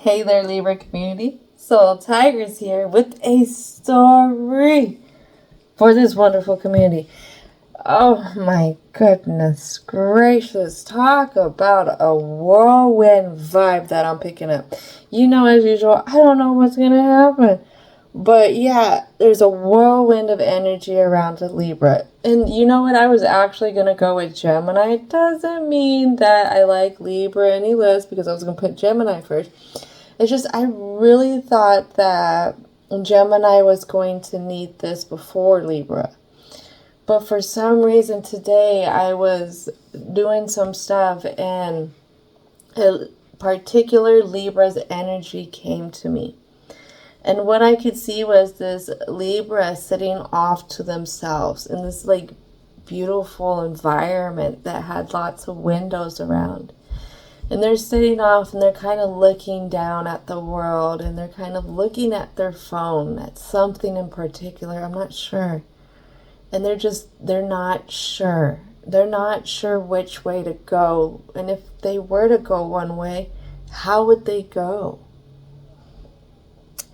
Hey there, Libra community. Soul Tigers here with a story for this wonderful community. Oh my goodness gracious. Talk about a whirlwind vibe that I'm picking up. You know, as usual, I don't know what's going to happen. But yeah, there's a whirlwind of energy around the Libra. And you know what? I was actually going to go with Gemini. It doesn't mean that I like Libra any less because I was going to put Gemini first. It's just I really thought that Gemini was going to need this before Libra. But for some reason today I was doing some stuff and a particular Libra's energy came to me. And what I could see was this Libra sitting off to themselves in this like beautiful environment that had lots of windows around. And they're sitting off and they're kind of looking down at the world and they're kind of looking at their phone, at something in particular. I'm not sure. And they're not sure. They're not sure which way to go. And if they were to go one way, how would they go?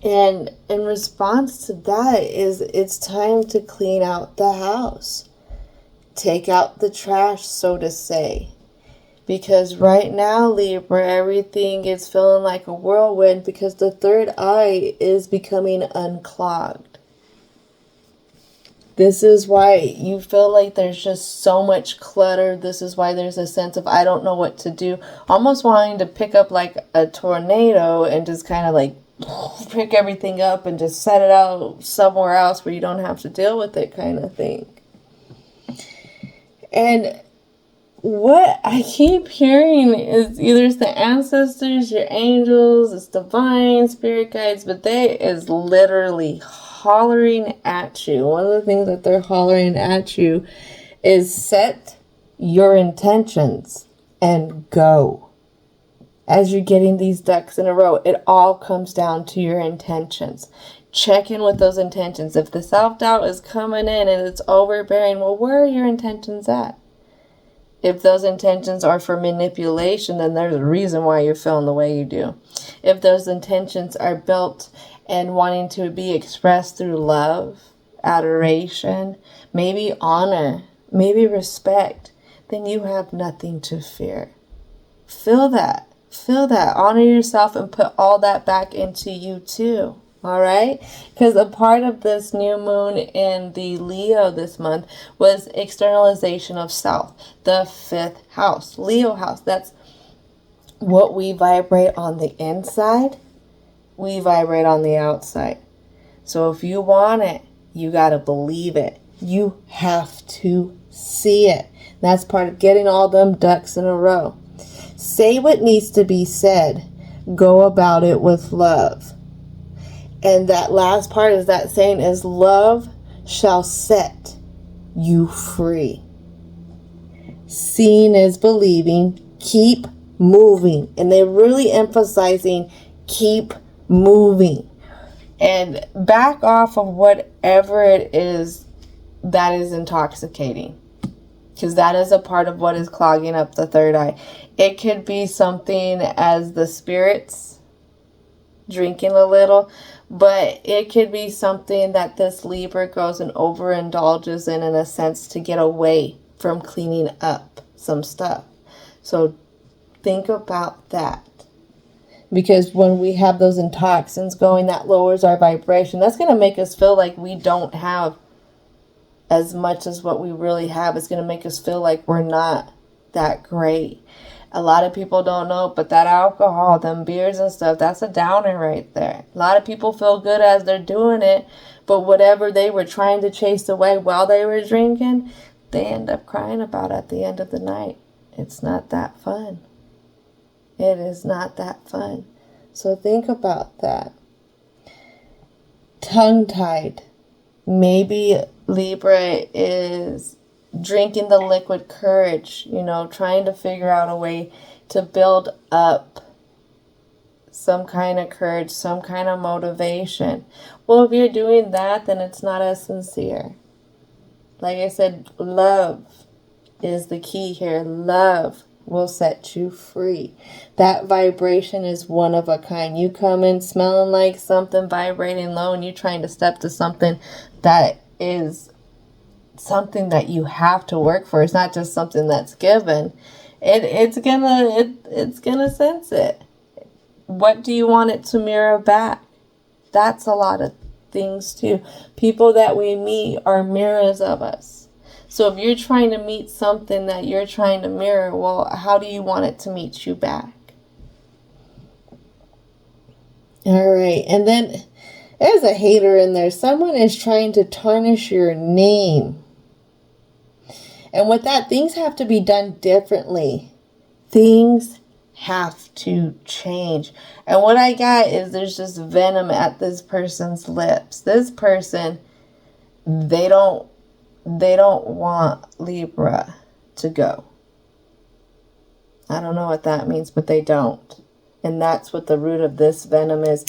And in response to that is it's time to clean out the house. Take out the trash, so to say. Because right now, Libra, everything is feeling like a whirlwind because the third eye is becoming unclogged. This is why you feel like there's just so much clutter. This is why there's a sense of I don't know what to do. Almost wanting to pick up like a tornado and just kind of like pick everything up and just set it out somewhere else where you don't have to deal with it kind of thing. And what I keep hearing is either it's the ancestors, your angels, it's divine spirit guides, but they is literally hollering at you. One of the things that they're hollering at you is set your intentions and go. As you're getting these ducks in a row, it all comes down to your intentions. Check in with those intentions. If the self-doubt is coming in and it's overbearing, well, where are your intentions at? If those intentions are for manipulation, then there's a reason why you're feeling the way you do. If those intentions are built and wanting to be expressed through love, adoration, maybe honor, maybe respect, then you have nothing to fear. Feel that. Feel that. Honor yourself and put all that back into you too. All right? Because a part of this new moon in the Leo this month was externalization of self. The 5th house. Leo house. That's what we vibrate on the inside. We vibrate on the outside. So if you want it, you got to believe it. You have to see it. That's part of getting all them ducks in a row. Say what needs to be said. Go about it with love. And that last part is that saying is love shall set you free. Seeing is believing. Keep moving. And they're really emphasizing keep moving. And back off of whatever it is that is intoxicating. Because that is a part of what is clogging up the third eye. It could be something as the spirits drinking a little, but it could be something that this Libra goes and overindulges in a sense to get away from cleaning up some stuff. So think about that. Because when we have those intoxins going, that lowers our vibration. That's going to make us feel like we don't have as much as what we really have. It's going to make us feel like we're not that great. A lot of people don't know, but that alcohol, them beers and stuff, that's a downer right there. A lot of people feel good as they're doing it, but whatever they were trying to chase away while they were drinking, they end up crying about at the end of the night. It's not that fun. It is not that fun. So think about that. Tongue-tied. Maybe Libra is drinking the liquid courage, trying to figure out a way to build up some kind of courage, some kind of motivation. Well, if you're doing that, then it's not as sincere. Like I said, love is the key here. Love. will set you free. That vibration is one of a kind. You come in smelling like something, vibrating low, and you're trying to step to something that is something that you have to work for. It's not just something that's given. It's gonna sense it. What do you want it to mirror back? That's a lot of things too. People that we meet are mirrors of us. So if you're trying to meet something that you're trying to mirror, well, how do you want it to meet you back? All right. And then there's a hater in there. Someone is trying to tarnish your name. And with that, things have to be done differently. Things have to change. And what I got is there's just venom at this person's lips. This person, they don't want Libra to go. I don't know what that means, but they don't. And that's what the root of this venom is.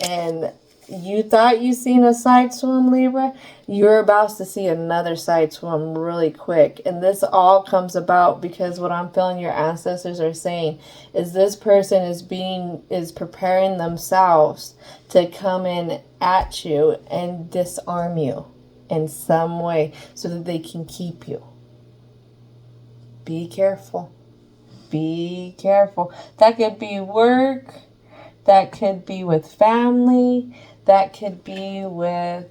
And you thought you seen a side swim, Libra? You're about to see another side swim really quick. And this all comes about because what I'm feeling your ancestors are saying is this person is preparing themselves to come in at you and disarm you in some way so that they can keep you. Be careful. Be careful. That could be work. That could be with family. That could be with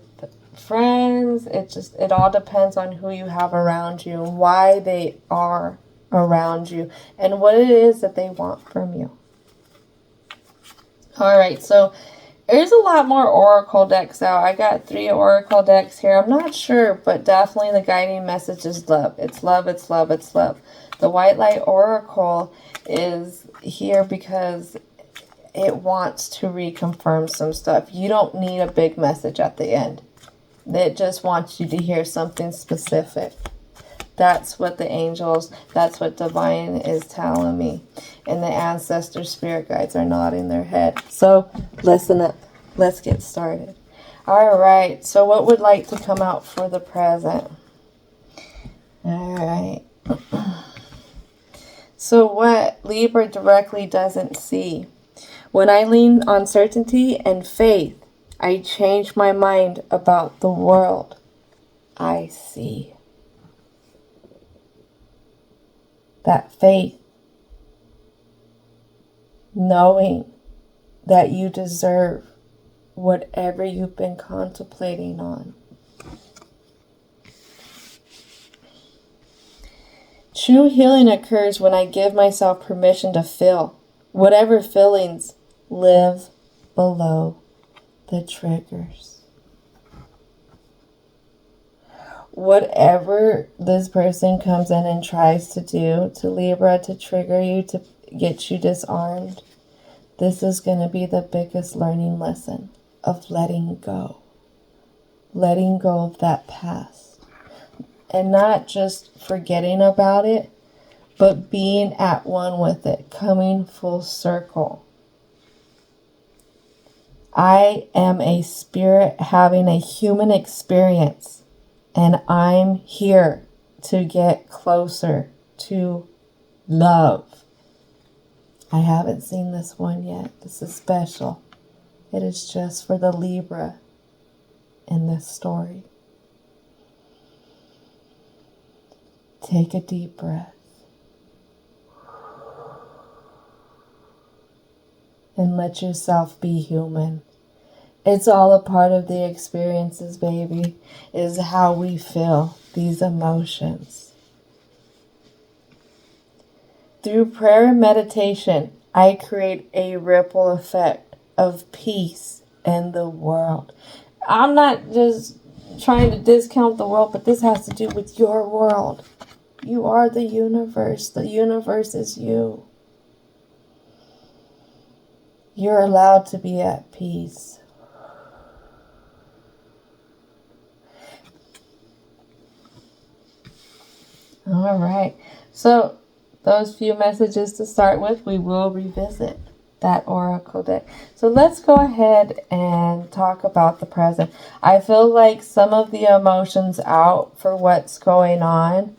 friends. It all depends on who you have around you and why they are around you and what it is that they want from you. All right, so there's a lot more oracle decks out. I got 3 oracle decks here. I'm not sure, but definitely the guiding message is love. It's love, it's love, it's love. The White Light Oracle is here because it wants to reconfirm some stuff. You don't need a big message at the end. It just wants you to hear something specific. That's what the angels, that's what divine is telling me. And the ancestor spirit guides are nodding their head. So listen up. Let's get started. All right. So what would like to come out for the present? All right. So what Libra directly doesn't see. When I lean on certainty and faith, I change my mind about the world I see. That faith, knowing that you deserve whatever you've been contemplating on. True healing occurs when I give myself permission to feel. Whatever feelings live below the triggers. Whatever this person comes in and tries to do to Libra, to trigger you, to get you disarmed, this is going to be the biggest learning lesson of letting go. Letting go of that past. And not just forgetting about it, but being at one with it, coming full circle. I am a spirit having a human experience, and I'm here to get closer to love. I haven't seen this one yet. This is special. It is just for the Libra in this story. Take a deep breath. And let yourself be human. It's all a part of the experiences, baby. It is how we feel these emotions. Through prayer and meditation, I create a ripple effect of peace in the world. I'm not just trying to discount the world, but this has to do with your world. You are the universe. The universe is you. You're allowed to be at peace. All right. So those few messages to start with, we will revisit that oracle deck. So let's go ahead and talk about the present. I feel like some of the emotions out for what's going on,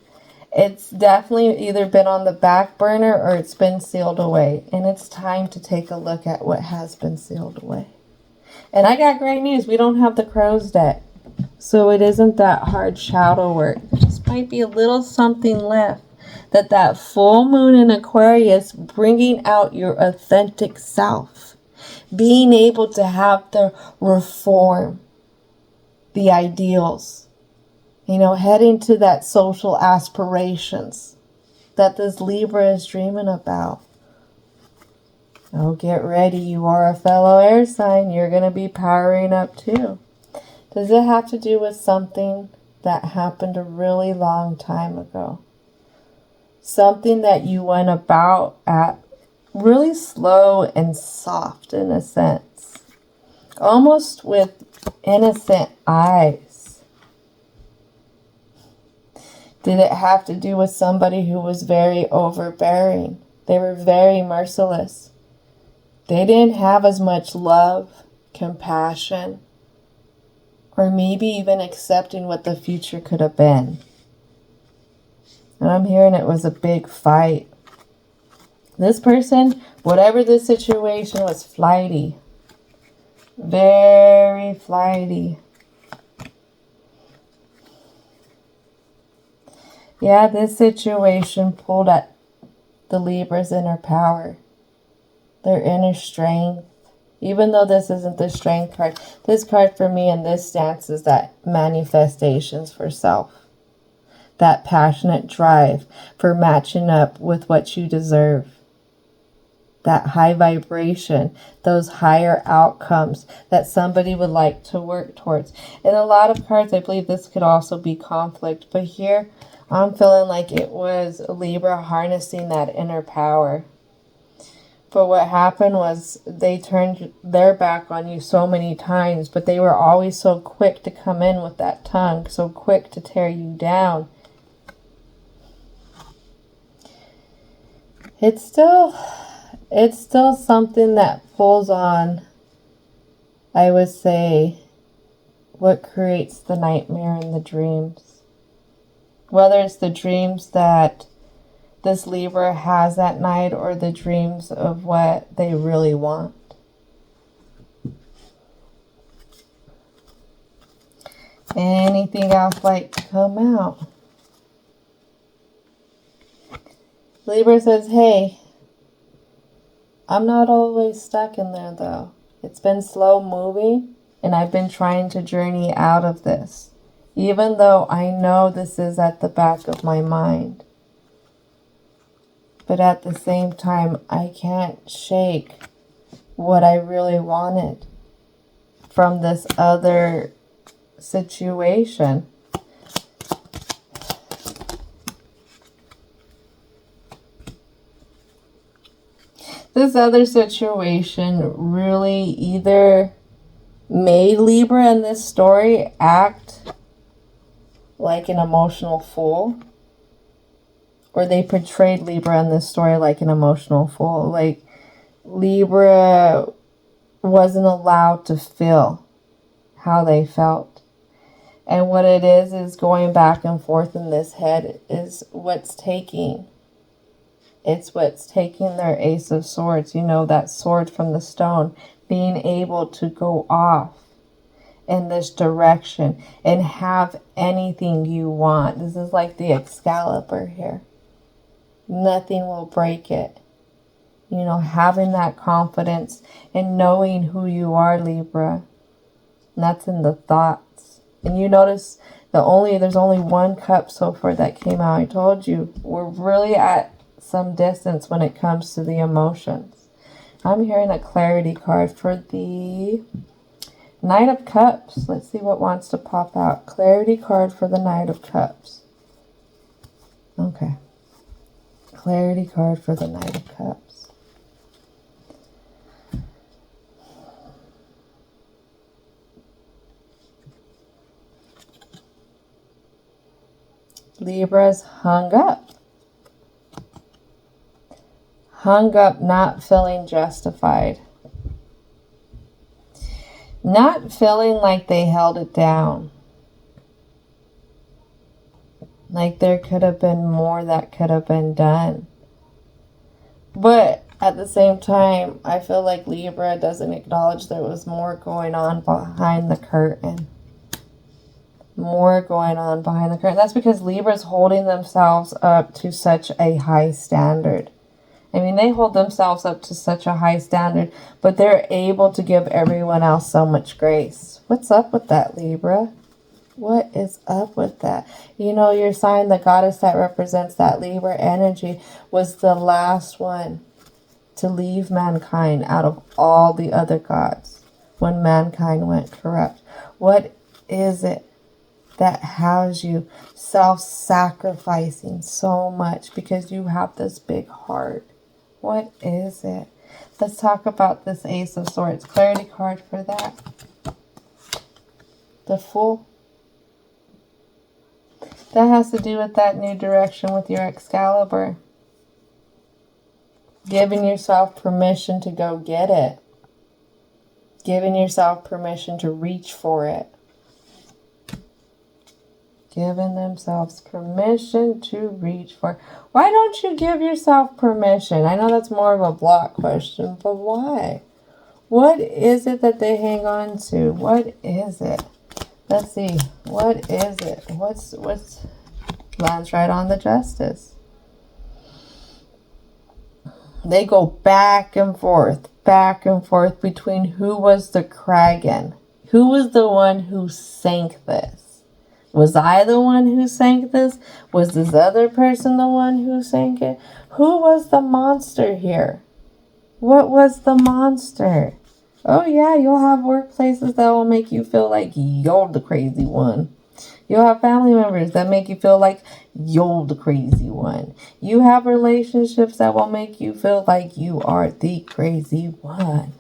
It's definitely either been on the back burner or it's been sealed away. And it's time to take a look at what has been sealed away. And I got great news. We don't have the crow's deck. So it isn't that hard shadow work. There just might be a little something left. That full moon in Aquarius, bringing out your authentic self. Being able to have the reform. The ideals. Heading to that social aspirations that this Libra is dreaming about. Oh, get ready. You are a fellow air sign. You're going to be powering up too. Does it have to do with something that happened a really long time ago? Something that you went about at really slow and soft in a sense. Almost with innocent eyes. Did it have to do with somebody who was very overbearing? They were very merciless. They didn't have as much love, compassion, or maybe even accepting what the future could have been. And I'm hearing it was a big fight. This person, whatever the situation, was flighty. Very flighty. Yeah, this situation pulled at the Libra's inner power. Their inner strength. Even though this isn't the strength card, this card for me in this stance is that manifestations for self. That passionate drive for matching up with what you deserve. That high vibration, those higher outcomes that somebody would like to work towards. In a lot of cards, I believe this could also be conflict. But here, I'm feeling like it was Libra harnessing that inner power. But what happened was they turned their back on you so many times, but they were always so quick to come in with that tongue, so quick to tear you down. It's still something that pulls on, I would say, what creates the nightmare and the dreams. Whether it's the dreams that this Libra has at night or the dreams of what they really want. Anything else like to come out? Libra says, hey, I'm not always stuck in there though. It's been slow moving and I've been trying to journey out of this. Even though I know this is at the back of my mind. But at the same time, I can't shake what I really wanted from this other situation. This other situation really either made Libra in this story act like an emotional fool, or they portrayed Libra in this story like an emotional fool. Like Libra wasn't allowed to feel how they felt. And what it is going back and forth in this head is what's taking. It's what's taking their Ace of Swords, that sword from the stone, being able to go off in this direction and have anything you want. This is like the Excalibur here. Nothing will break it. Having that confidence and knowing who you are, Libra. And that's in the thoughts. And you notice there's only one cup so far that came out. I told you, we're really at some distance when it comes to the emotions. I'm hearing a clarity card for the Knight of Cups. Let's see what wants to pop out. Clarity card for the Knight of Cups. Okay. Clarity card for the Knight of Cups. Libra's hung up. Hung up, not feeling justified. Not feeling like they held it down. Like there could have been more that could have been done. But at the same time, I feel like Libra doesn't acknowledge there was more going on behind the curtain. More going on behind the curtain. That's because Libra's holding themselves up to such a high standard. I mean, they hold themselves up to such a high standard, but they're able to give everyone else so much grace. What's up with that, Libra? What is up with that? You know, your sign, the goddess that represents that Libra energy, was the last one to leave mankind out of all the other gods when mankind went corrupt. What is it that has you self-sacrificing so much because you have this big heart? What is it? Let's talk about this Ace of Swords. Clarity card for that. The Fool. That has to do with that new direction with your Excalibur. Giving yourself permission to go get it. Giving yourself permission to reach for it. Giving themselves permission to reach for. Why don't you give yourself permission? I know that's more of a block question, but why? What is it that they hang on to? What is it? Let's see. What is it? What's lands right on the Justice. They go back and forth between who was the Kragan. Who was the one who sank this? Was I the one who sank this? Was this other person the one who sank it? Who was the monster here? What was the monster? Oh yeah, you'll have workplaces that will make you feel like you're the crazy one. You'll have family members that make you feel like you're the crazy one. You have relationships that will make you feel like you are the crazy one.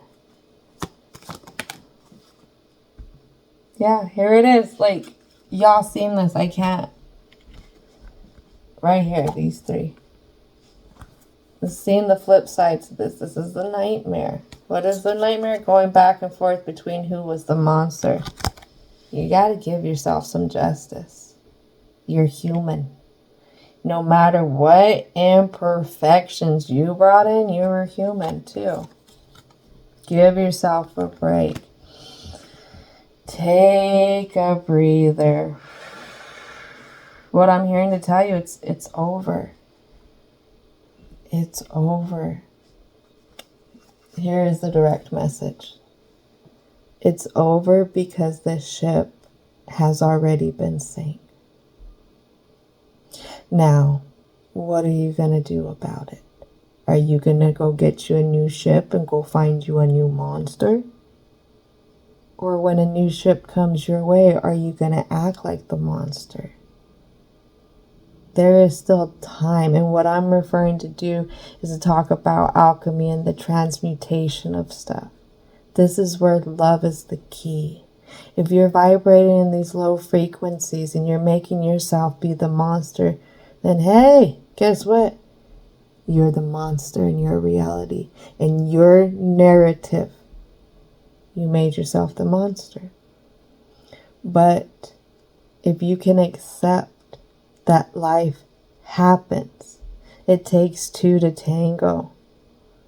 Yeah, here it is. Like, y'all seen this. I can't. Right here, these three. Let's see the flip side to this. This is the Nightmare. What is the Nightmare? Going back and forth between who was the monster. You got to give yourself some justice. You're human. No matter what imperfections you brought in, you were human too. Give yourself a break. Take a breather. What I'm hearing to tell you, it's over. It's over. Here is the direct message. It's over because the ship has already been sank. Now, what are you going to do about it? Are you going to go get you a new ship and go find you a new monster? Or when a new ship comes your way, are you going to act like the monster? There is still time. And what I'm referring to do is to talk about alchemy and the transmutation of stuff. This is where love is the key. If you're vibrating in these low frequencies and you're making yourself be the monster, then hey, guess what? You're the monster in your reality. In your narrative, you made yourself the monster. But if you can accept that life happens, it takes two to tango.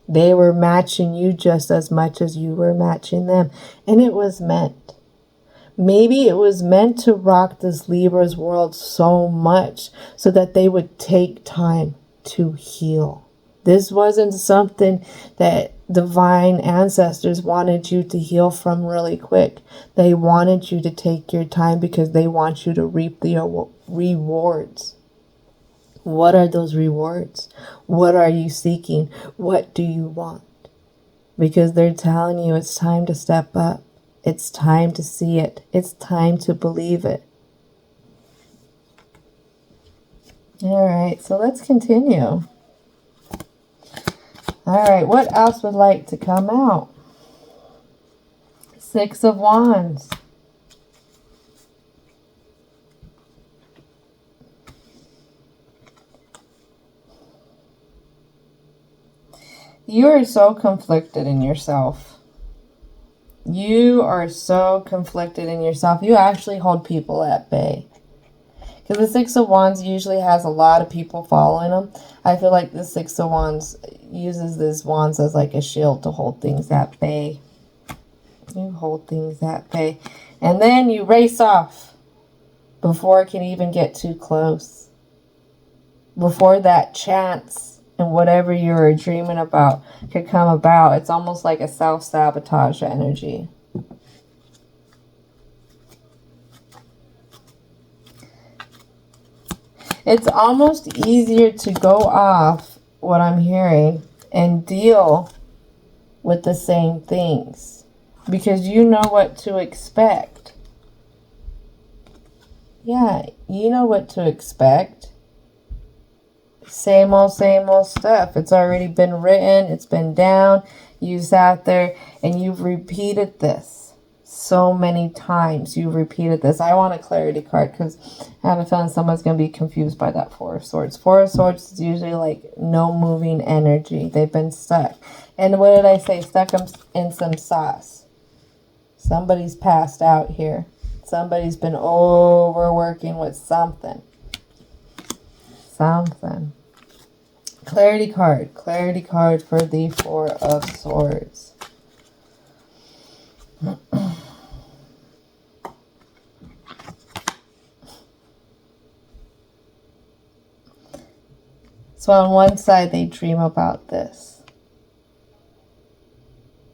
They were matching you just as much as you were matching them. And it was meant. Maybe it was meant to rock this Libra's world so much so that they would take time to heal. This wasn't something that divine ancestors wanted you to heal from really quick. They wanted you to take your time because they want you to reap the rewards. What are those rewards? What are you seeking? What do you want? Because they're telling you it's time to step up. It's time to see it. It's time to believe it. All right, so let's continue. All right, what else would like to come out? Six of Wands. You are so conflicted in yourself. You are so conflicted in yourself. You actually hold people at bay. Because the Six of Wands usually has a lot of people following them. I feel like the Six of Wands uses these wands as like a shield to hold things at bay. You hold things at bay. And then you race off before it can even get too close. Before that chance and whatever you were dreaming about could come about. It's almost like a self-sabotage energy. It's almost easier to go off what I'm hearing and deal with the same things because you know what to expect. Yeah, you know what to expect. Same old stuff. It's already been written. It's been down. You sat there and you've repeated this so many times. You've repeated this. I want a clarity card because I have a feeling someone's going to be confused by that Four of Swords. Four of Swords is usually like no moving energy. They've been stuck. And what did I say? Stuck in some sauce. Somebody's passed out here. Somebody's been overworking with something. Something. Clarity card. Clarity card for the Four of Swords. So on one side, they dream about this.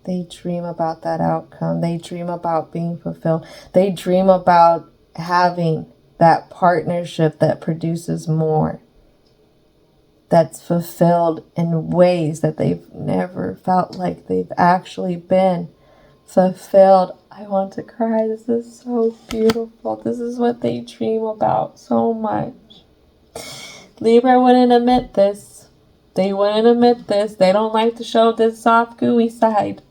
They dream about that outcome. They dream about being fulfilled. They dream about having that partnership that produces more. That's fulfilled in ways that they've never felt like they've actually been fulfilled. I want to cry. This is so beautiful. This is what they dream about so much. Libra wouldn't admit this. They wouldn't admit this. They don't like to show this soft, gooey side.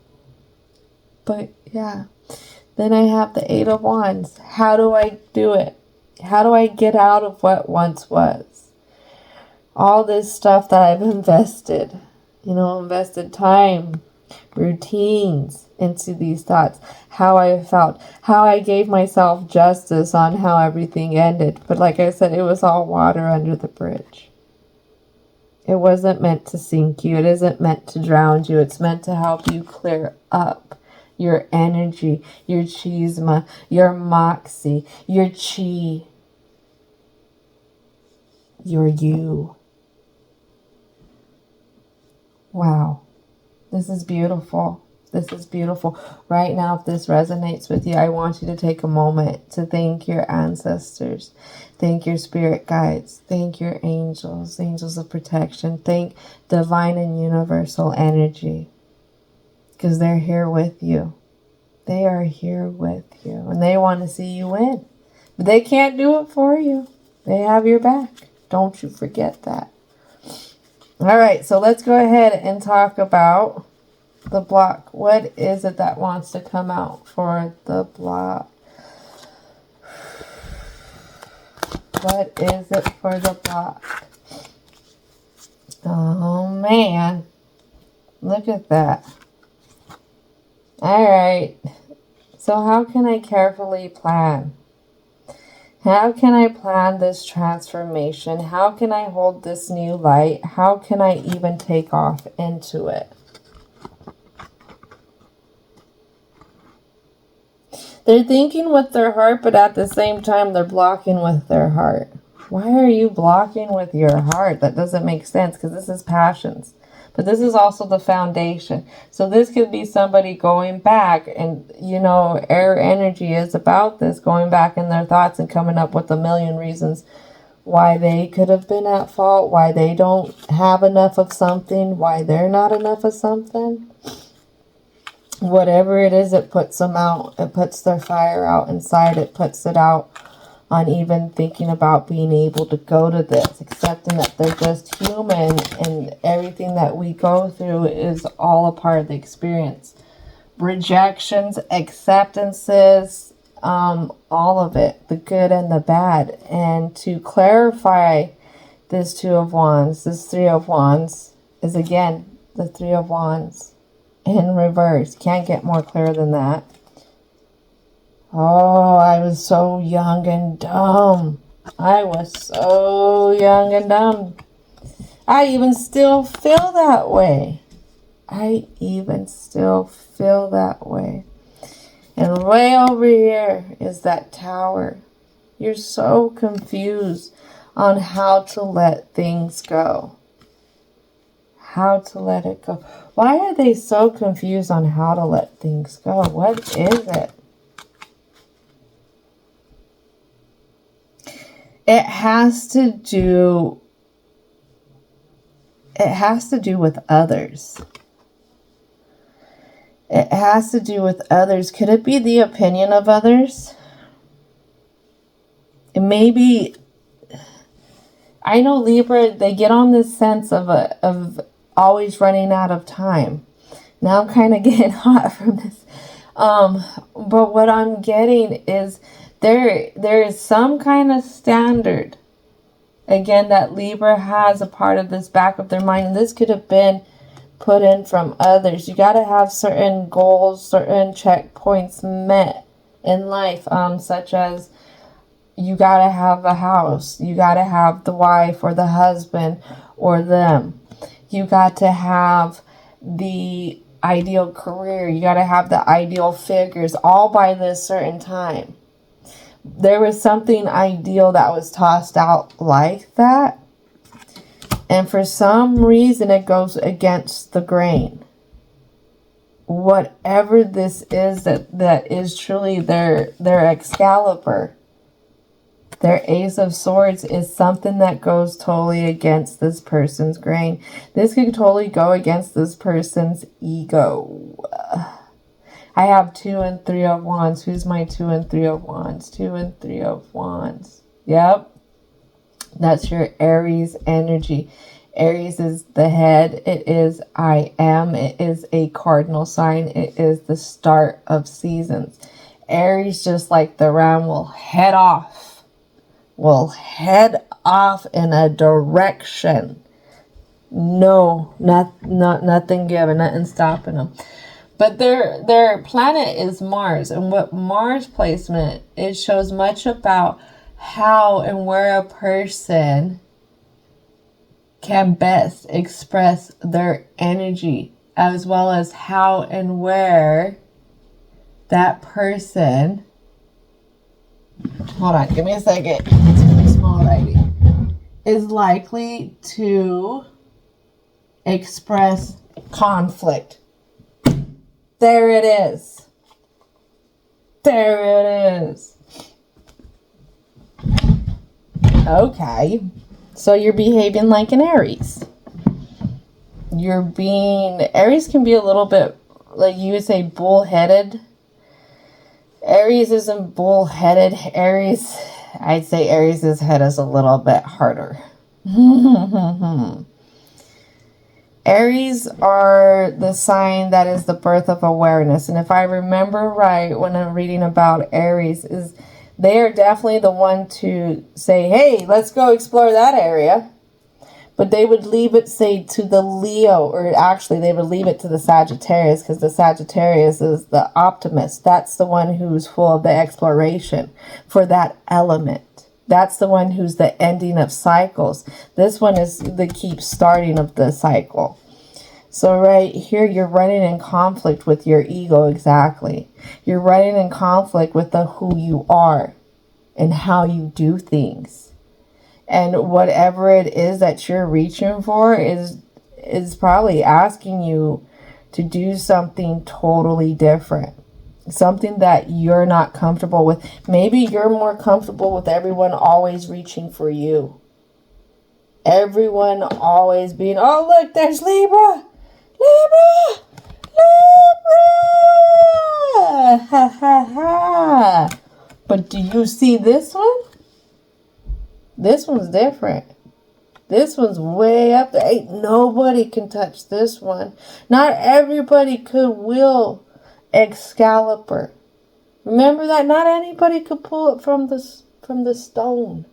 But yeah. Then I have the Eight of Wands. How do I do it? How do I get out of what once was? All this stuff that I've invested. Invested time, routines into these thoughts. How I felt. How I gave myself justice on how everything ended. But like I said, it was all water under the bridge. It wasn't meant to sink you. It isn't meant to drown you. It's meant to help you clear up your energy, your chisma, your moxie, your chi, your you. Wow. This is beautiful. This is beautiful. Right now, if this resonates with you, I want you to take a moment to thank your ancestors. Thank your spirit guides. Thank your angels, angels of protection. Thank divine and universal energy. Because they're here with you. They are here with you. And they want to see you win. But they can't do it for you. They have your back. Don't you forget that. All right, so let's go ahead and talk about the block. What is it that wants to come out for the block? What is it for the block? Oh, man. Look at that. All right. So how can I carefully plan? How can I plan this transformation? How can I hold this new light? How can I even take off into it? They're thinking with their heart, but at the same time, they're blocking with their heart. Why are you blocking with your heart? That doesn't make sense because this is passions. But this is also the foundation. So this could be somebody going back and, air energy is about this, going back in their thoughts and coming up with a million reasons why they could have been at fault, why they don't have enough of something, why they're not enough of something. Whatever it is, it puts them out. It puts their fire out inside. It puts it out on even thinking about being able to go to this, accepting that they're just human and everything that we go through is all a part of the experience. Rejections, acceptances, all of it, the good and the bad. And to clarify this Two of Wands, this Three of Wands is again the Three of Wands in reverse. Can't get more clear than that. Oh, I was so young and dumb. I was so young and dumb. I even still feel that way. I even still feel that way. And way over here is that tower. You're so confused on how to let things go. How to let it go. Why are they so confused on how to let things go? What is it? It has to do with others. It has to do with others. Could it be the opinion of others? Maybe, I know Libra, they get on this sense of always running out of time. Now I'm kind of getting hot from this. But what I'm getting is there is some kind of standard, again, that Libra has a part of this back of their mind. And this could have been put in from others. You got to have certain goals, certain checkpoints met in life, such as you got to have a house. You got to have the wife or the husband or them. You got to have the ideal career. You got to have the ideal figures, all by this certain time. There was something ideal that was tossed out like that. And for some reason, it goes against the grain. Whatever this is that is truly their Excalibur, their Ace of Swords, is something that goes totally against this person's grain. This could totally go against this person's ego. I have 2 and 3 of Wands. Who's my 2 and 3 of Wands? 2 and 3 of Wands. Yep. That's your Aries energy. Aries is the head. It is I am. It is a cardinal sign. It is the start of seasons. Aries, just like the ram, will head off. Will head off in a direction. No, nothing given, nothing stopping them. But their planet is Mars. And what Mars placement, it shows much about how and where a person can best express their energy, as well as how and where that person, hold on, give me a second, it's really small writing, is likely to express conflict. There it is. There it is. Okay. So you're behaving like an Aries. Aries can be a little bit, like you would say, bullheaded. Aries isn't bullheaded. I'd say Aries' head is a little bit harder. Aries are the sign that is the birth of awareness. And if I remember right, when I'm reading about Aries, is they are definitely the one to say, hey, let's go explore that area. But they would leave it, say, to the Leo, or actually they would leave it to the Sagittarius, because the Sagittarius is the optimist. That's the one who's full of the exploration for that element. That's the one who's the ending of cycles. This one is the keep starting of the cycle. So right here, you're running in conflict with your ego, exactly. You're running in conflict with the who you are and how you do things. And whatever it is that you're reaching for is probably asking you to do something totally different. Something that you're not comfortable with. Maybe you're more comfortable with everyone always reaching for you. Everyone always being, oh, look, there's Libra. Libra. Libra. Ha, ha, ha. But do you see this one? This one's different. This one's way up there. Ain't nobody can touch this one. Not everybody could will Excalibur. Remember that not anybody could pull it from the stone.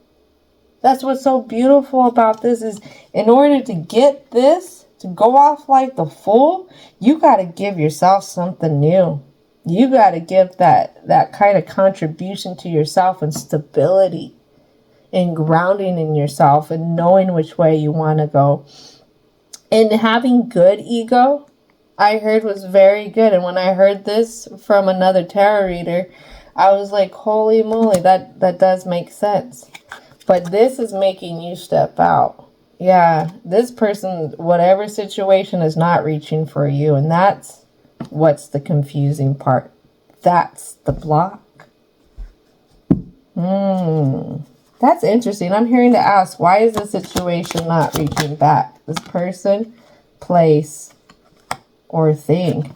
That's what's so beautiful about this, is in order to get this to go off like the Fool, you got to give yourself something new. You got to give that kind of contribution to yourself and stability. and grounding in yourself and knowing which way you want to go. And having good ego, I heard, was very good. And when I heard this from another tarot reader, I was like, holy moly, that does make sense. But this is making you step out. Yeah, this person, whatever situation, is not reaching for you. And that's what's the confusing part. That's the block. That's interesting. I'm hearing to ask, why is the situation not reaching back? This person, place, or thing.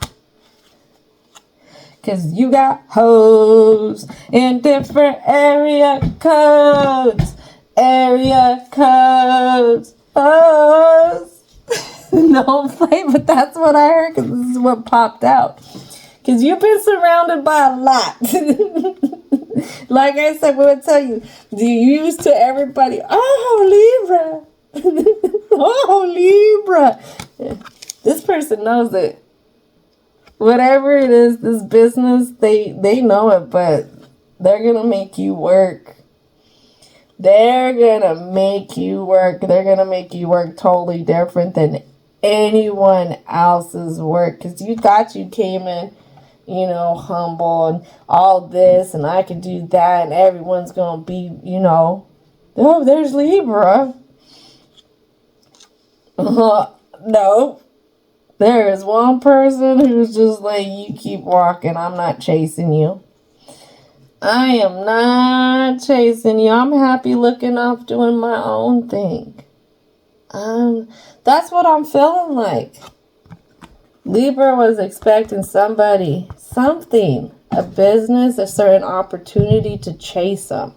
Because you got hoes in different area codes. Area codes. Hoes. Don't play, but that's what I heard, because this is what popped out. Because you've been surrounded by a lot. Like I said, we'll tell you, you used to everybody, oh, Libra. Oh, Libra. This person knows it. Whatever it is, this business, they know it, but they're going to make you work. They're going to make you work. They're going to make you work totally different than anyone else's work. Because you thought you came in, humble and all this, and I can do that, and everyone's going to be, oh, there's Libra. No. There is one person who's just like, you keep walking. I'm not chasing you. I am not chasing you. I'm happy looking off doing my own thing. That's what I'm feeling like. Libra was expecting something, a business, a certain opportunity to chase them.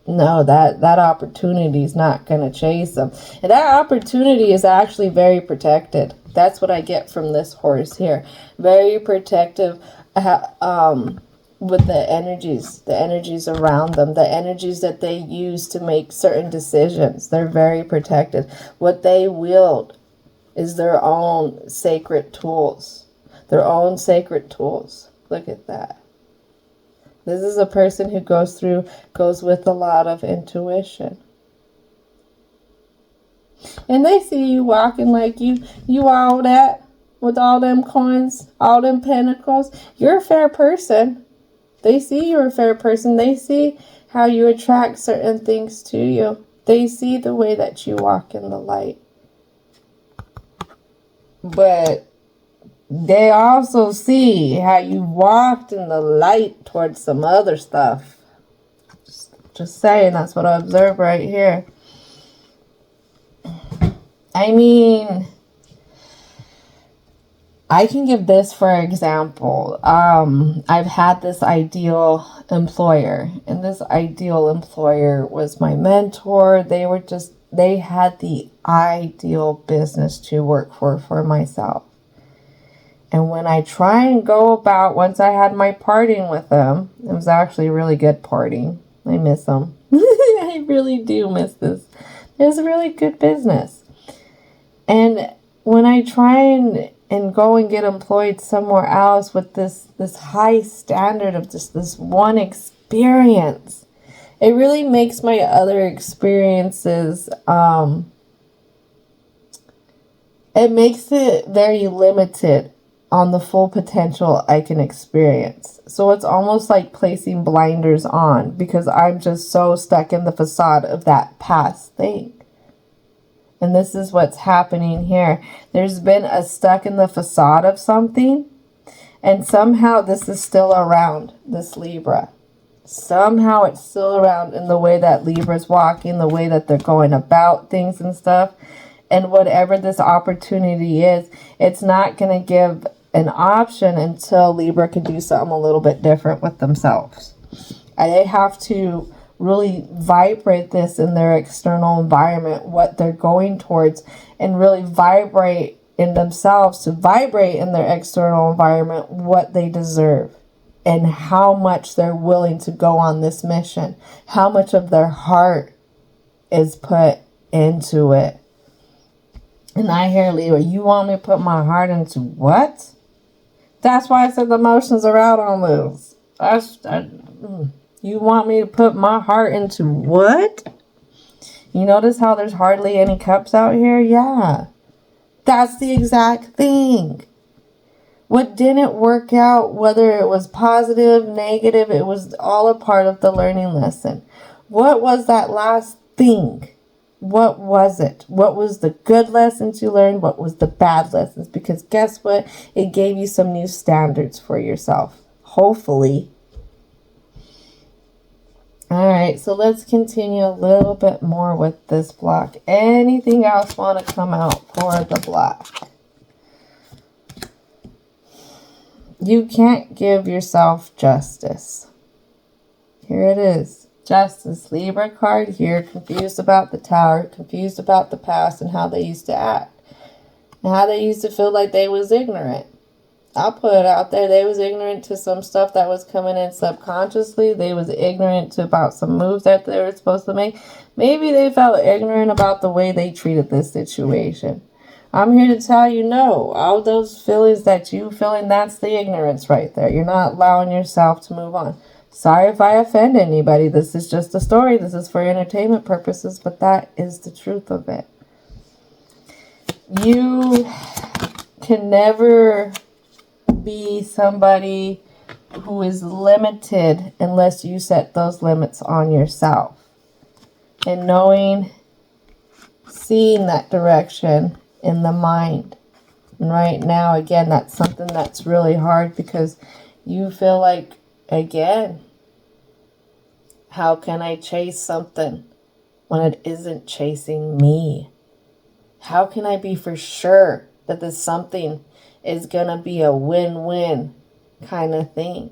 No, that opportunity is not going to chase them. And that opportunity is actually very protected. That's what I get from this horse here. Very protective with the energies around them, the energies that they use to make certain decisions. They're very protected. What they wield is their own sacred tools. Their own sacred tools. Look at that. This is a person who goes with a lot of intuition. And they see you walking like you all that, with all them coins, all them pentacles. You're a fair person. They see you're a fair person. They see how you attract certain things to you. They see the way that you walk in the light. But they also see how you walked in the light towards some other stuff. Just saying, that's what I observe right here. I mean, I can give this for example. I've had this ideal employer, and this ideal employer was my mentor. They had the ideal business to work for myself. And when I try and go about, once I had my partying with them, it was actually really good partying. I miss them. I really do miss this. It was a really good business. And when I try and go and get employed somewhere else with this high standard of just this one experience, it really makes my other experiences, it makes it very limited on the full potential I can experience. So it's almost like placing blinders on, because I'm just so stuck in the facade of that past thing. And this is what's happening here. There's been a stuck in the facade of something, and somehow this is still around, this Libra. Somehow it's still around in the way that Libra's walking, the way that they're going about things and stuff. And whatever this opportunity is, it's not going to give an option until Libra can do something a little bit different with themselves. And they have to really vibrate this in their external environment, what they're going towards, and really vibrate in themselves to vibrate in their external environment what they deserve and how much they're willing to go on this mission, how much of their heart is put into it. And I hear, Libra, you want me to put my heart into what? That's why I said the emotions are out on this. You want me to put my heart into what? You notice how there's hardly any cups out here? Yeah. That's the exact thing. What didn't work out, whether it was positive, negative, it was all a part of the learning lesson. What was that last thing? What was it? What was the good lessons you learned? What was the bad lessons? Because guess what? It gave you some new standards for yourself. Hopefully. All right, so let's continue a little bit more with this block. Anything else want to come out for the block? You can't give yourself justice. Here it is. Justice. Libra card here. Confused about the Tower. Confused about the past and how they used to act. And how they used to feel like they was ignorant. I'll put it out there. They was ignorant to some stuff that was coming in subconsciously. They was ignorant to about some moves that they were supposed to make. Maybe they felt ignorant about the way they treated this situation. I'm here to tell you, no. All those feelings that you feeling, that's the ignorance right there. You're not allowing yourself to move on. Sorry if I offend anybody. This is just a story. This is for entertainment purposes, but that is the truth of it. You can never be somebody who is limited unless you set those limits on yourself. And knowing, seeing that direction in the mind. And right now, again, that's something that's really hard because you feel like, again, how can I chase something when it isn't chasing me? How can I be for sure that this something is going to be a win-win kind of thing?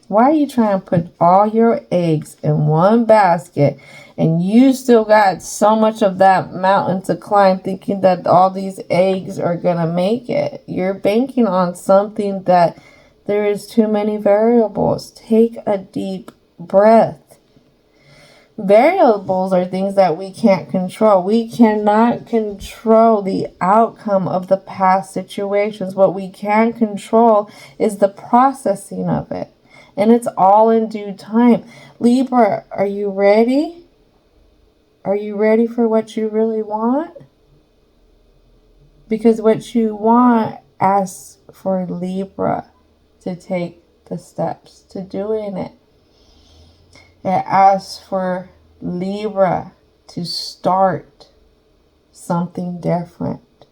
Why are you trying to put all your eggs in one basket and you still got so much of that mountain to climb thinking that all these eggs are going to make it? You're banking on something that there is too many variables. Take a deep breath. Variables are things that we can't control. We cannot control the outcome of the past situations. What we can control is the processing of it. And it's all in due time. Libra, are you ready? Are you ready for what you really want? Because what you want asks for Libra to take the steps to doing it. It asks for Libra to start something different.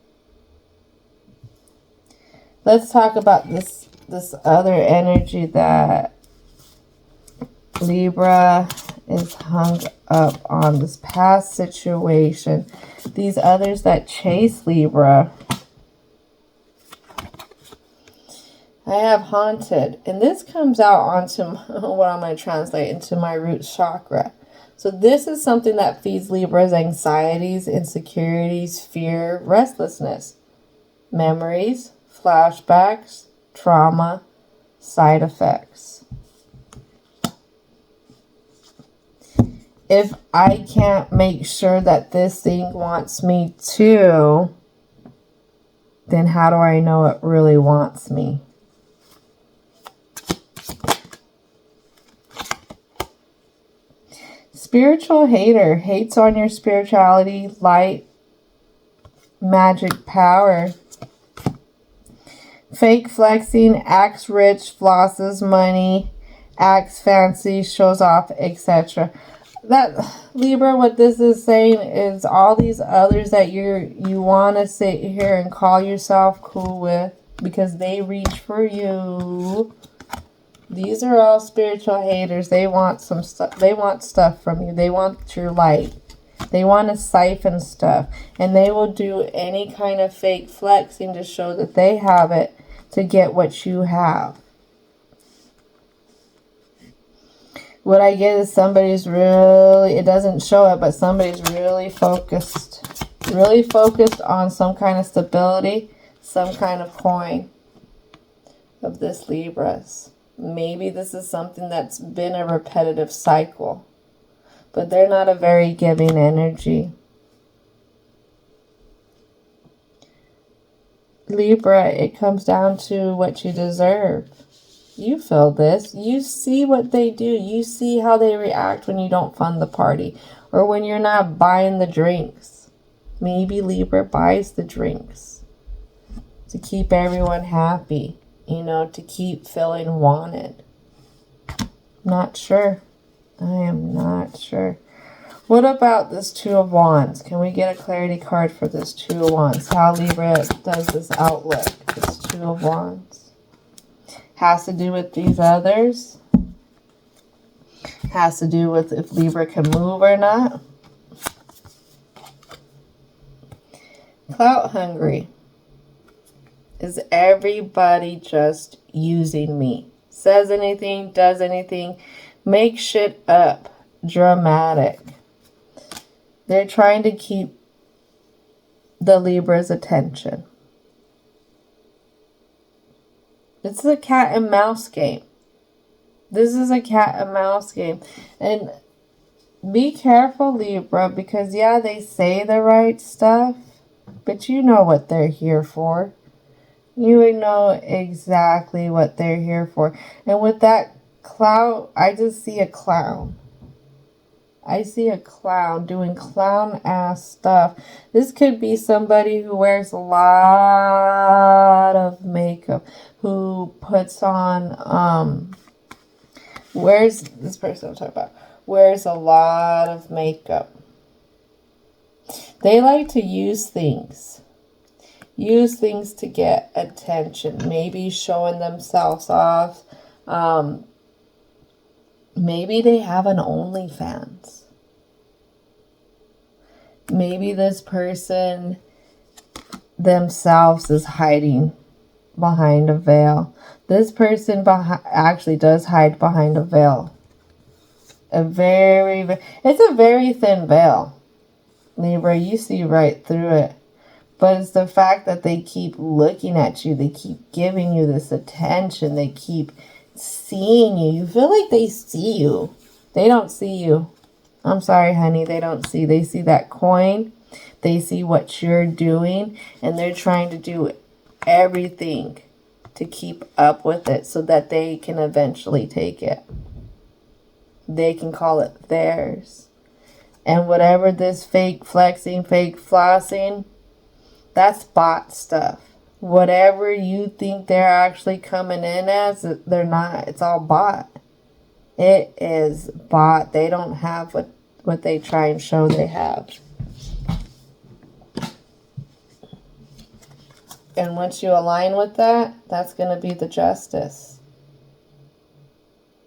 Let's talk about this other energy that Libra is hung up on, this past situation. These others that chase Libra. I have haunted, and this comes out onto what I'm going to translate into my root chakra. So this is something that feeds Libra's anxieties, insecurities, fear, restlessness, memories, flashbacks, trauma, side effects. If I can't make sure that this thing wants me to, then how do I know it really wants me? Spiritual hater hates on your spirituality, light, magic, power. Fake flexing, acts rich, flosses money, acts fancy, shows off, etc. That Libra, what this is saying is all these others that you want to sit here and call yourself cool with because they reach for you. These are all spiritual haters. They want some stuff. They want stuff from you. They want your light. They want to siphon stuff. And they will do any kind of fake flexing to show that they have it to get what you have. What I get is somebody's really, it doesn't show it, but somebody's really focused on some kind of stability, some kind of coin of this Libras. Maybe this is something that's been a repetitive cycle, but they're not a very giving energy. Libra, it comes down to what you deserve. You feel this. You see what they do. You see how they react when you don't fund the party or when you're not buying the drinks. Maybe Libra buys the drinks to keep everyone happy, to keep feeling wanted. Not sure. I am not sure. What about this Two of Wands? Can we get a clarity card for this Two of Wands? How Libra does this outlook? This Two of Wands. Has to do with these others. Has to do with if Libra can move or not. Clout hungry. Is everybody just using me? Says anything, does anything, makes shit up. Dramatic. They're trying to keep the Libra's attention. This is a cat and mouse game. This is a cat and mouse game. And be careful, Libra, because yeah, they say the right stuff, but you know what they're here for. You would know exactly what they're here for. And with that clown, I just see a clown. I see a clown doing clown-ass stuff. This could be somebody who wears a lot of makeup, who puts on, where's this person I'm talking about? Wears a lot of makeup. They like to use things. Use things to get attention. Maybe showing themselves off. Maybe they have an OnlyFans. Maybe this person themselves is hiding behind a veil. This person actually does hide behind a veil. It's a very thin veil. Libra, you see right through it. But it's the fact that they keep looking at you. They keep giving you this attention. They keep seeing you. You feel like they see you. They don't see you. I'm sorry, honey. They don't see. They see that coin. They see what you're doing. And they're trying to do everything to keep up with it so that they can eventually take it. They can call it theirs. And whatever this fake flexing, fake flossing, that's bot stuff. Whatever you think they're actually coming in as, they're not. It's all bot. It is bot. They don't have what they try and show they have. And once you align with that, that's going to be the justice.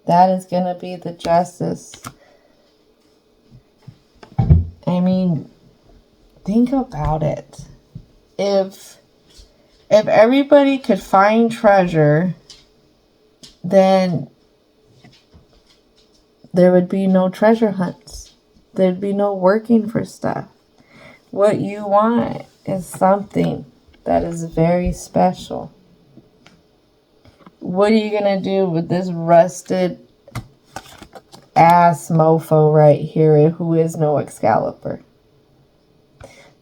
That is going to be the justice. I mean, think about it. If everybody could find treasure, then there would be no treasure hunts. There'd be no working for stuff. What you want is something that is very special. What are you going to do with this rusted ass mofo right here who is no Excalibur?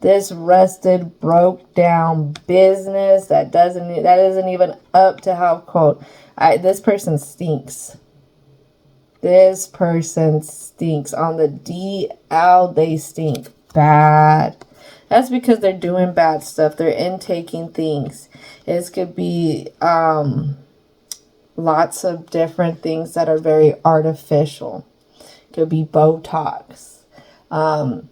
This rusted, broke down business that isn't even up to how quote. This person stinks. This person stinks. On the DL, they stink bad. That's because they're doing bad stuff. They're intaking things. It could be lots of different things that are very artificial. It could be Botox. I'm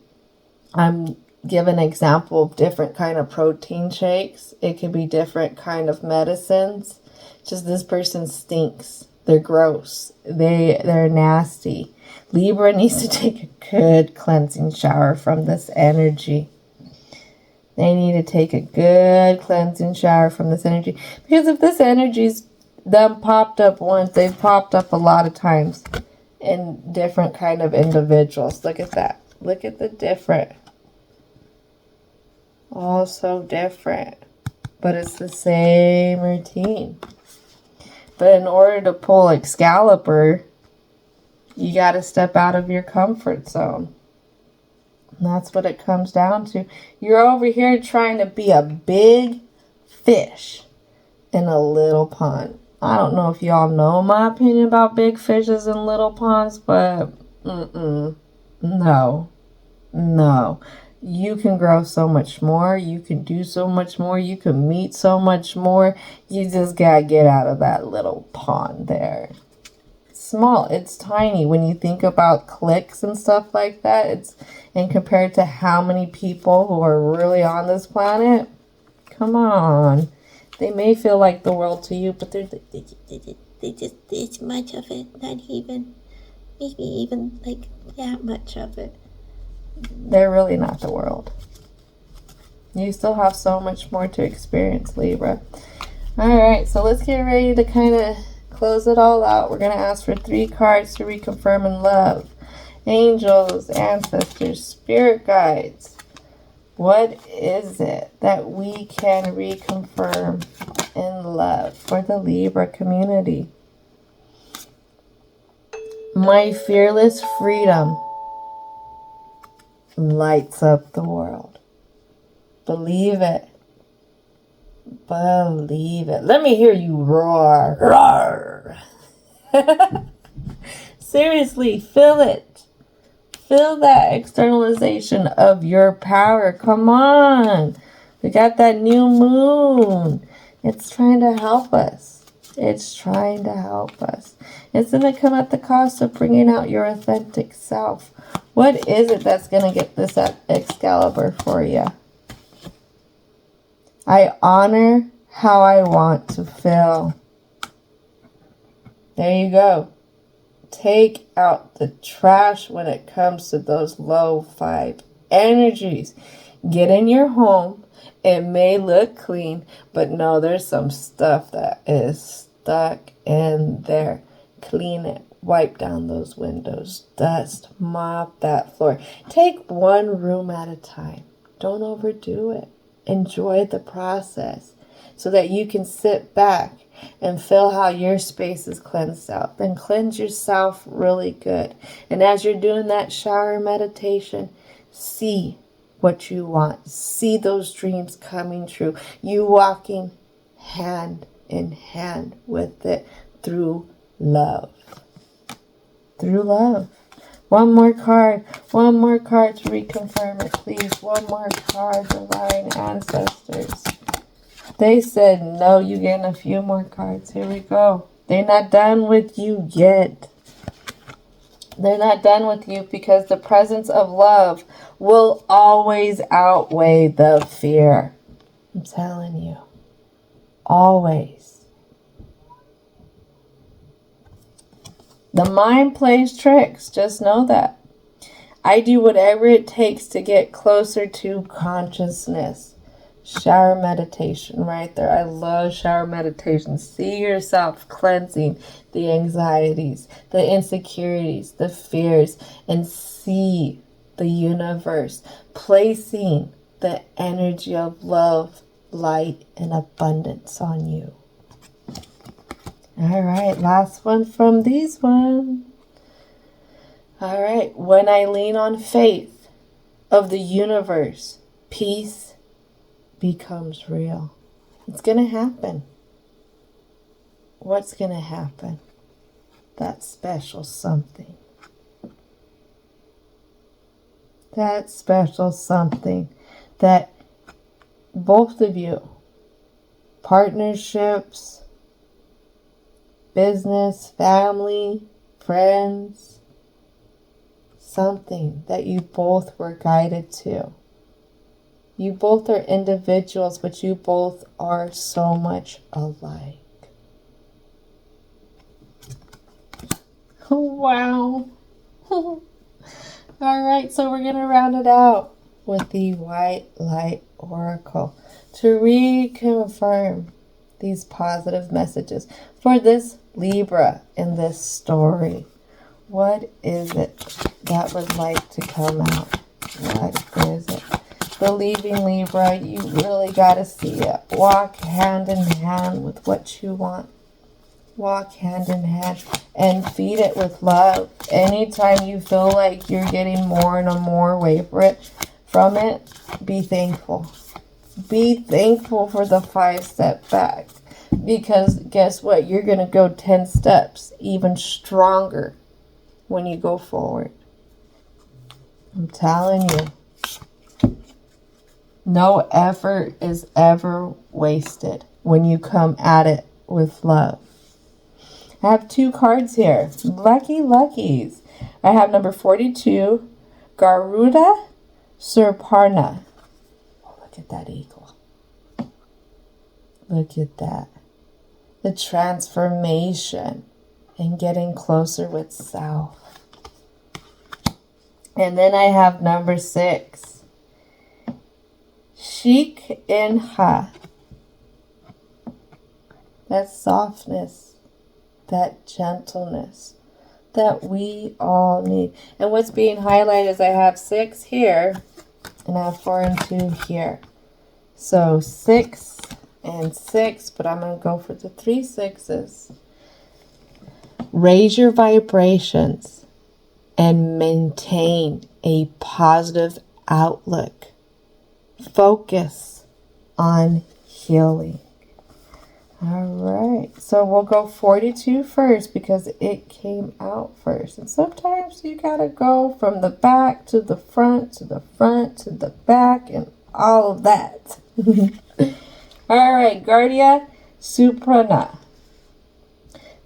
give an example of different kind of protein shakes. It could be different kind of medicines. Just this person stinks. They're gross. They're nasty. Libra needs to take a good cleansing shower from this energy. They need to take a good cleansing shower from this energy. Because if this energy's them popped up once, they've popped up a lot of times in different kind of individuals. Look at that. Look at the different. All so different, but it's the same routine. But in order to pull Excalibur, you got to step out of your comfort zone. And that's what it comes down to. You're over here trying to be a big fish in a little pond. I don't know if y'all know my opinion about big fishes in little ponds, but no. You can grow so much more. You can do so much more. You can meet so much more. You just gotta get out of that little pond there. It's small. It's tiny. When you think about clicks and stuff like that, and compared to how many people who are really on this planet, come on. They may feel like the world to you, but they just this much of it. Not even, maybe even like that much of it. They're really not the world. You still have so much more to experience, Libra. Alright, so let's get ready to kind of close it all out. We're going to ask for 3 cards to reconfirm in love. Angels, ancestors, spirit guides. What is it that we can reconfirm in love for the Libra community? My fearless freedom lights up the world. Believe it. Believe it. Let me hear you roar. Roar. Seriously, feel it. Feel that externalization of your power. Come on. We got that new moon. It's trying to help us. It's trying to help us. It's going to come at the cost of bringing out your authentic self. What is it that's going to get this Excalibur for you? I honor how I want to feel. There you go. Take out the trash when it comes to those low vibe energies. Get in your home. It may look clean, but no, there's some stuff that is stuck in there. Clean it. Wipe down those windows. Dust. Mop that floor. Take one room at a time. Don't overdo it. Enjoy the process so that you can sit back and feel how your space is cleansed out. Then cleanse yourself really good. And as you're doing that shower meditation, see what you want. See those dreams coming true. You walking hand in hand with it through love. Through love. One more card. One more card to reconfirm it, please. One more card, divine ancestors. They said no. You getting a few more cards. Here we go. They're not done with you yet. They're not done with you because the presence of love will always outweigh the fear. I'm telling you. Always. The mind plays tricks. Just know that. I do whatever it takes to get closer to consciousness. Shower meditation right there. I love shower meditation. See yourself cleansing the anxieties, the insecurities, the fears, and see the universe placing the energy of love, light, and abundance on you. All right, last one from these one. All right, when I lean on faith of the universe, peace becomes real. It's going to happen. What's going to happen? That special something. That special something that both of you, partnerships, business, family, friends, something that you both were guided to. You both are individuals, but you both are so much alike. Wow. All right, so we're going to round it out with the White Light Oracle to reconfirm these positive messages for this Libra in this story. What is it that would like to come out? What is it? Believing Libra, you really got to see it. Walk hand in hand with what you want. Walk hand in hand and feed it with love. Anytime you feel like you're getting more and more away from it, be thankful. Be thankful for the 5-step back. Because guess what? You're going to go 10 steps even stronger when you go forward. I'm telling you. No effort is ever wasted when you come at it with love. I have 2 cards here. Lucky Luckies. I have number 42, Garuda Surparna. Oh, look at that eagle. Look at that. The transformation and getting closer with self. And then I have number 6, Sheikh Inha. That softness, that gentleness that we all need. And what's being highlighted is I have 6 here and I have 4 and 2 here. So 6 and 6, but I'm going to go for the 3 6s. Raise your vibrations and maintain a positive outlook. Focus on healing. All right, so we'll go 42 first because it came out first. And sometimes you gotta go from the back to the front, to the front, to the back, and all of that. All right, Guardia Suprana.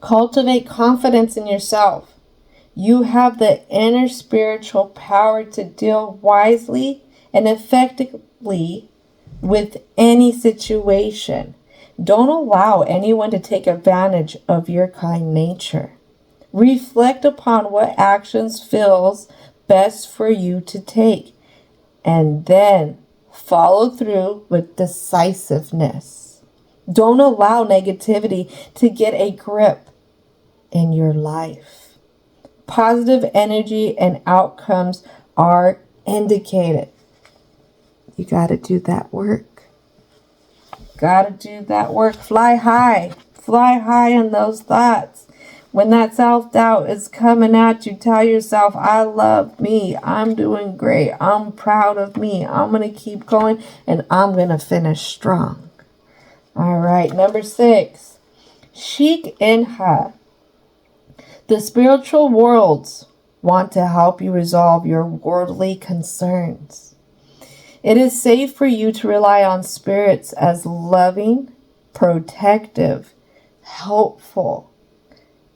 Cultivate confidence in yourself. You have the inner spiritual power to deal wisely and effectively with any situation. Don't allow anyone to take advantage of your kind nature. Reflect upon what actions feels best for you to take, and then follow through with decisiveness. Don't allow negativity to get a grip in your life. Positive energy and outcomes are indicated. You got to do that work. Got to do that work. Fly high. Fly high in those thoughts. When that self-doubt is coming at you, tell yourself, I love me. I'm doing great. I'm proud of me. I'm going to keep going and I'm going to finish strong. All right. Number 6. Sheikh Inha. The spiritual worlds want to help you resolve your worldly concerns. It is safe for you to rely on spirits as loving, protective, helpful,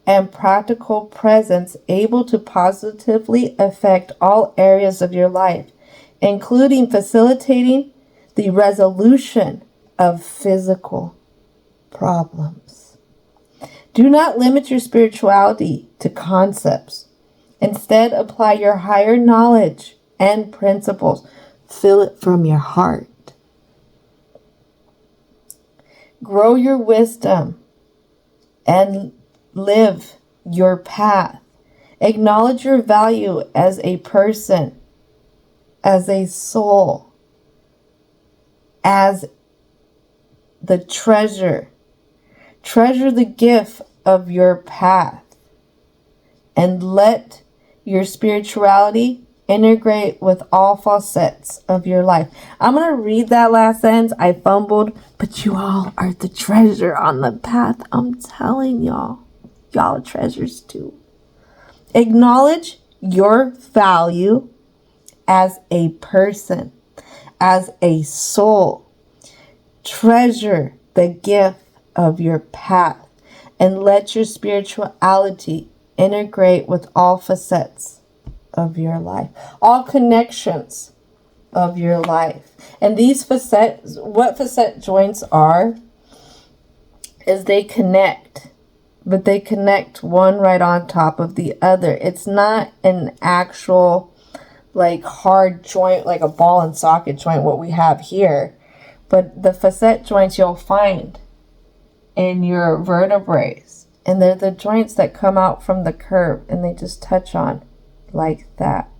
and practical presence able to positively affect all areas of your life, including facilitating the resolution of physical problems. Do not limit your spirituality to concepts. Instead, apply your higher knowledge and principles. Feel it from your heart. Grow your wisdom and live your path. Acknowledge your value as a person, as a soul, as the treasure. Treasure the gift of your path and let your spirituality integrate with all facets of your life. I'm going to read that last sentence. I fumbled, but you all are the treasure on the path. I'm telling y'all. Y'all are treasures too. Acknowledge your value as a person, as a soul. Treasure the gift of your path and let your spirituality integrate with all facets of your life, all connections of your life. And these facets, what facet joints are, is they connect, but they connect one right on top of the other. It's not an actual like hard joint, like a ball and socket joint, what we have here. But the facet joints you'll find in your vertebrae, and they're the joints that come out from the curve and they just touch on like that.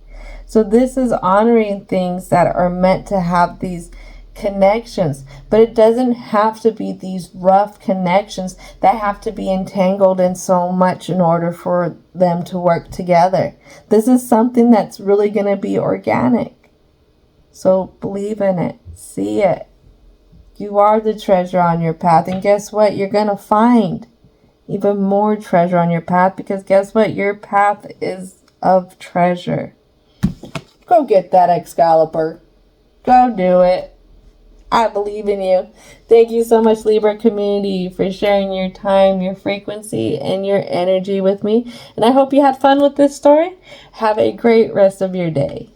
So this is honoring things that are meant to have these connections, but it doesn't have to be these rough connections that have to be entangled in so much in order for them to work together. This is something that's really going to be organic. So believe in it, see it, You are the treasure on your path. And guess what? You're going to find even more treasure on your path, because guess what? Your path is of treasure. Go get that Excalibur. Go do it. I believe in you. Thank you so much, Libra community, for sharing your time, your frequency, and your energy with me. And I hope you had fun with this story. Have a great rest of your day.